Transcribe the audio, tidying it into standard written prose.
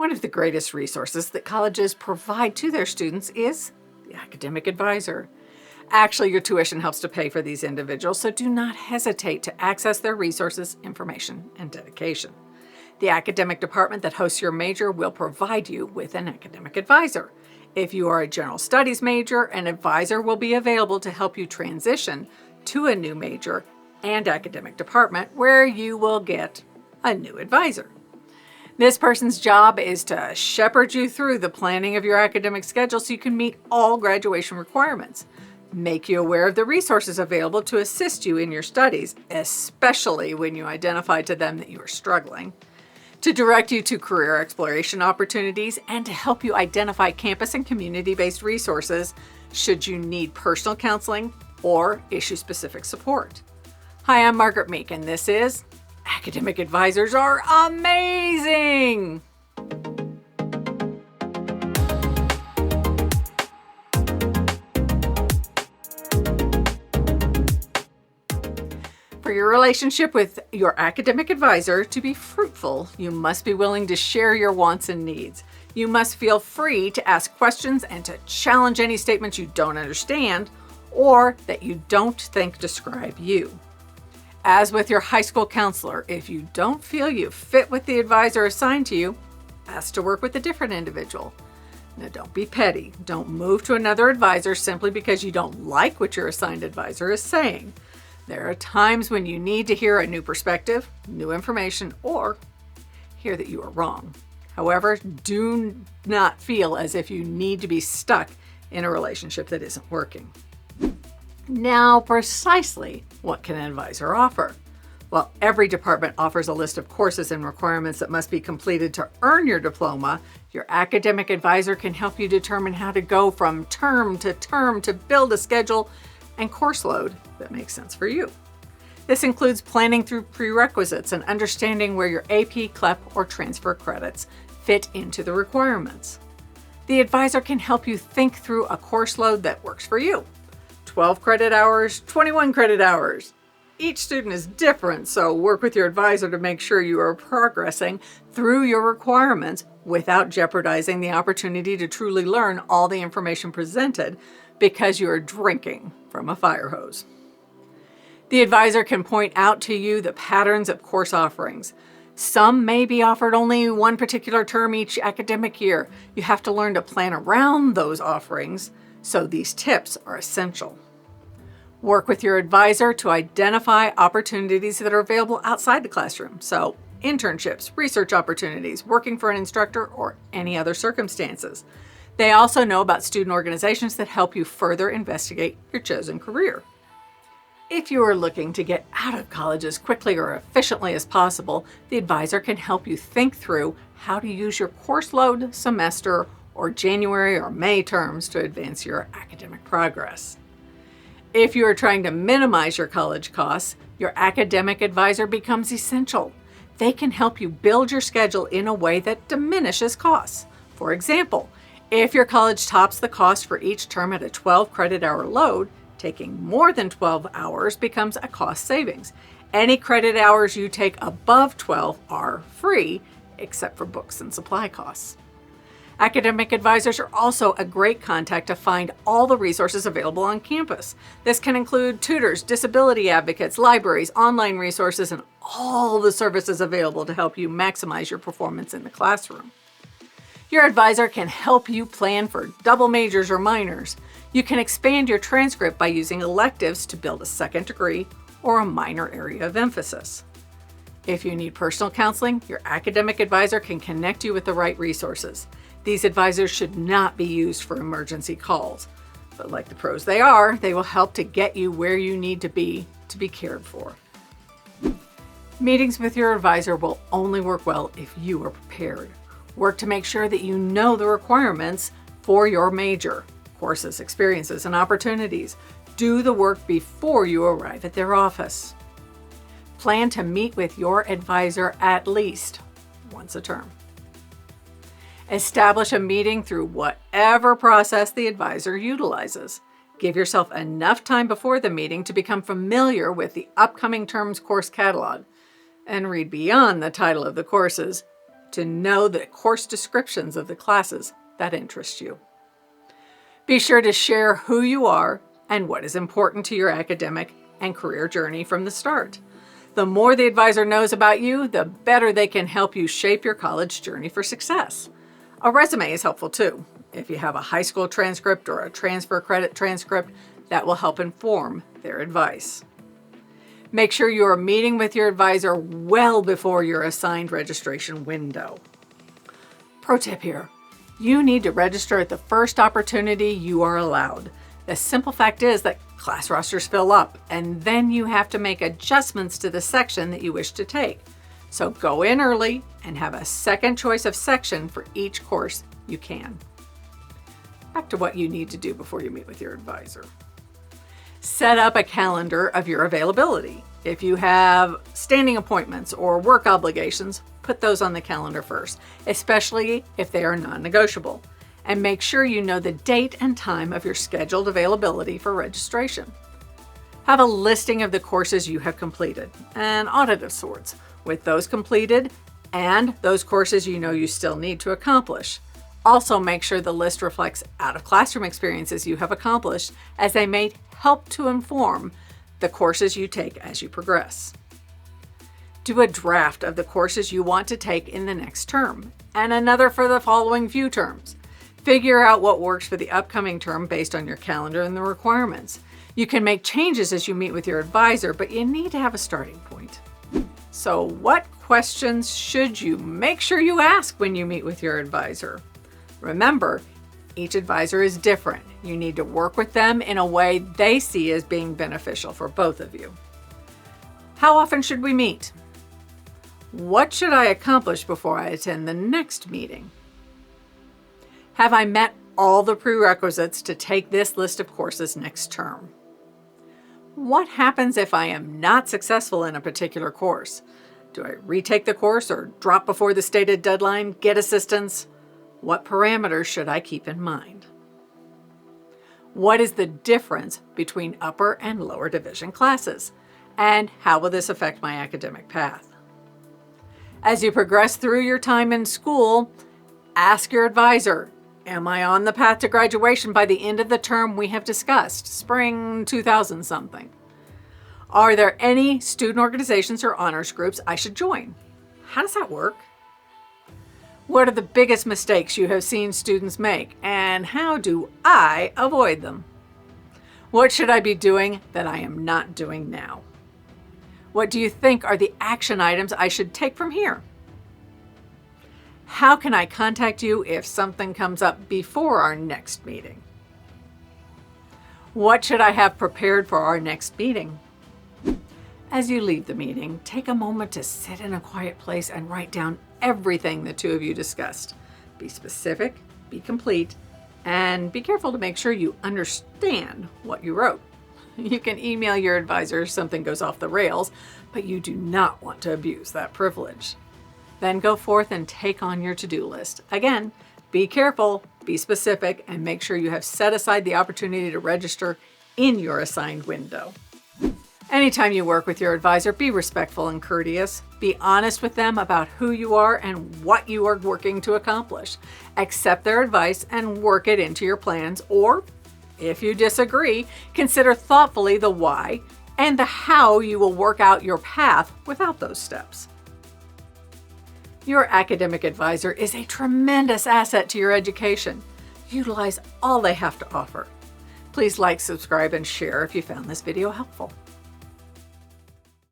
One of the greatest resources that colleges provide to their students is the academic advisor. Actually, your tuition helps to pay for these individuals, so do not hesitate to access their resources, information, and dedication. The academic department that hosts your major will provide you with an academic advisor. If you are a general studies major, an advisor will be available to help you transition to a new major and academic department where you will get a new advisor. This person's job is to shepherd you through the planning of your academic schedule so you can meet all graduation requirements, make you aware of the resources available to assist you in your studies, especially when you identify to them that you are struggling, to direct you to career exploration opportunities, and to help you identify campus and community-based resources should you need personal counseling or issue-specific support. Hi, I'm Margaret Meek, and this is Academic Advisors Are Amazing! For your relationship with your academic advisor to be fruitful, you must be willing to share your wants and needs. You must feel free to ask questions and to challenge any statements you don't understand or that you don't think describe you. As with your high school counselor, if you don't feel you fit with the advisor assigned to you, ask to work with a different individual. Now, don't be petty. Don't move to another advisor simply because you don't like what your assigned advisor is saying. There are times when you need to hear a new perspective, new information, or hear that you are wrong. However, do not feel as if you need to be stuck in a relationship that isn't working. Now, precisely what can an advisor offer? Well, every department offers a list of courses and requirements that must be completed to earn your diploma. Your academic advisor can help you determine how to go from term to build a schedule and course load that makes sense for you. This includes planning through prerequisites and understanding where your AP, CLEP, or transfer credits fit into the requirements. The advisor can help you think through a course load that works for you. 12 credit hours, 21 credit hours. Each student is different, so work with your advisor to make sure you are progressing through your requirements without jeopardizing the opportunity to truly learn all the information presented because you are drinking from a fire hose. The advisor can point out to you the patterns of course offerings. Some may be offered only one particular term each academic year. You have to learn to plan around those offerings, so these tips are essential. Work with your advisor to identify opportunities that are available outside the classroom. So internships, research opportunities, working for an instructor, or any other circumstances. They also know about student organizations that help you further investigate your chosen career. If you are looking to get out of college as quickly or efficiently as possible, the advisor can help you think through how to use your course load, semester, or January or May terms to advance your academic progress. If you are trying to minimize your college costs, your academic advisor becomes essential. They can help you build your schedule in a way that diminishes costs. For example, if your college tops the cost for each term at a 12 credit hour load, taking more than 12 hours becomes a cost savings. Any credit hours you take above 12 are free, except for books and supply costs. Academic advisors are also a great contact to find all the resources available on campus. This can include tutors, disability advocates, libraries, online resources, and all the services available to help you maximize your performance in the classroom. Your advisor can help you plan for double majors or minors. You can expand your transcript by using electives to build a second degree or a minor area of emphasis. If you need personal counseling, your academic advisor can connect you with the right resources. These advisors should not be used for emergency calls, but like the pros they are, they will help to get you where you need to be cared for. Meetings with your advisor will only work well if you are prepared. Work to make sure that you know the requirements for your major, courses, experiences, and opportunities. Do the work before you arrive at their office. Plan to meet with your advisor at least once a term. Establish a meeting through whatever process the advisor utilizes. Give yourself enough time before the meeting to become familiar with the upcoming term's course catalog and read beyond the title of the courses to know the course descriptions of the classes that interest you. Be sure to share who you are and what is important to your academic and career journey from the start. The more the advisor knows about you, the better they can help you shape your college journey for success. A resume is helpful too. If you have a high school transcript or a transfer credit transcript, that will help inform their advice. Make sure you are meeting with your advisor well before your assigned registration window. Pro tip here, you need to register at the first opportunity you are allowed. The simple fact is that class rosters fill up, and then you have to make adjustments to the section that you wish to take. So go in early and have a second choice of section for each course you can. Back to what you need to do before you meet with your advisor. Set up a calendar of your availability. If you have standing appointments or work obligations, put those on the calendar first, especially if they are non-negotiable. And make sure you know the date and time of your scheduled availability for registration. Have a listing of the courses you have completed, an audit of sorts, with those completed and those courses you know you still need to accomplish. Also make sure the list reflects out-of-classroom experiences you have accomplished, as they may help to inform the courses you take as you progress. Do a draft of the courses you want to take in the next term, and another for the following few terms. Figure out what works for the upcoming term based on your calendar and the requirements. You can make changes as you meet with your advisor, but you need to have a starting point. So what questions should you make sure you ask when you meet with your advisor? Remember, each advisor is different. You need to work with them in a way they see as being beneficial for both of you. How often should we meet? What should I accomplish before I attend the next meeting? Have I met all the prerequisites to take this list of courses next term? What happens if I am not successful in a particular course? Do I retake the course or drop before the stated deadline, get assistance? What parameters should I keep in mind? What is the difference between upper and lower division classes? And how will this affect my academic path? As you progress through your time in school, ask your advisor, am I on the path to graduation by the end of the term we have discussed, spring 2000 something? Are there any student organizations or honors groups I should join? How does that work? What are the biggest mistakes you have seen students make, and how do I avoid them? What should I be doing that I am not doing now? What do you think are the action items I should take from here? How can I contact you if something comes up before our next meeting? What should I have prepared for our next meeting? As you leave the meeting, take a moment to sit in a quiet place and write down everything the two of you discussed. Be specific, be complete, and be careful to make sure you understand what you wrote. You can email your advisor if something goes off the rails, but you do not want to abuse that privilege. Then go forth and take on your to-do list. Again, be careful, be specific, and make sure you have set aside the opportunity to register in your assigned window. Anytime you work with your advisor, be respectful and courteous. Be honest with them about who you are and what you are working to accomplish. Accept their advice and work it into your plans, or if you disagree, consider thoughtfully the why and the how you will work out your path without those steps. Your academic advisor is a tremendous asset to your education. Utilize all they have to offer. Please like, subscribe, and share if you found this video helpful.